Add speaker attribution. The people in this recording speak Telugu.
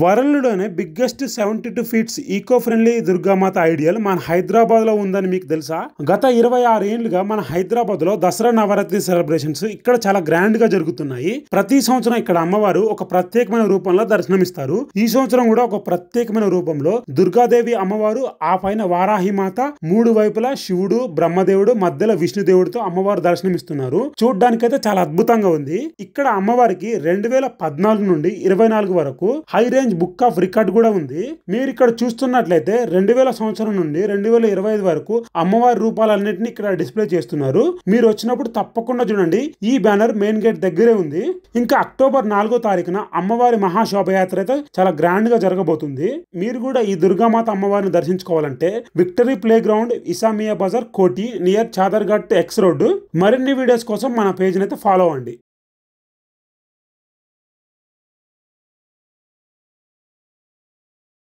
Speaker 1: వరల్డ్‌లోనే biggest 72 feet eco friendly Durgamata idol మన హైదరాబాద్‌లో ఉందని మీకు తెలుసా? గత 26 ఏళ్లుగా మన హైదరాబాద్‌లో దసరా నవరాత్రి సెలబ్రేషన్స్ ఇక్కడ చాలా గ్రాండ్‌గా జరుగుతున్నాయి. ప్రతి సంవత్సరం ఇక్కడ అమ్మవారు ఒక ప్రత్యేకమైన రూపంలో దర్శనమిస్తారు. ఈ సంవత్సరం కూడా ఒక ప్రత్యేకమైన రూపంలో దుర్గాదేవి అమ్మవారు, ఆ పైన వారాహి మాత, మూడు వైపులా శివుడు, బ్రహ్మదేవుడు, మధ్యలో విష్ణుదేవుడితో అమ్మవారు దర్శనమిస్తున్నారు. చూడ్డానికైతే చాలా అద్భుతంగా ఉంది. ఇక్కడ అమ్మవారికి 2014 నుండి 24 వరకు high range book of record కూడా ఉంది. మీరు ఇక్కడ చూస్తున్నట్లయితే 2000 సంవత్సరం నుండి 2025 వరకు అమ్మవారి రూపాలన్నింటినీ ఇక్కడ డిస్ప్లే చేస్తున్నారు. మీరు వచ్చినప్పుడు తప్పకుండా చూడండి. ఈ బ్యానర్ మెయిన్ గేట్ దగ్గరే ఉంది. ఇంకా అక్టోబర్ 4వ తారీఖున అమ్మవారి మహాశోభయాత్ర అయితే చాలా గ్రాండ్ గా జరగబోతుంది. మీరు కూడా ఈ దుర్గామాత అమ్మవారిని దర్శించుకోవాలంటే victory play ground, Isamia Bazar, Koti near Chadarghat X road. మరిన్ని వీడియోస్ కోసం మన పేజ్ అయితే ఫాలో అవ్వండి.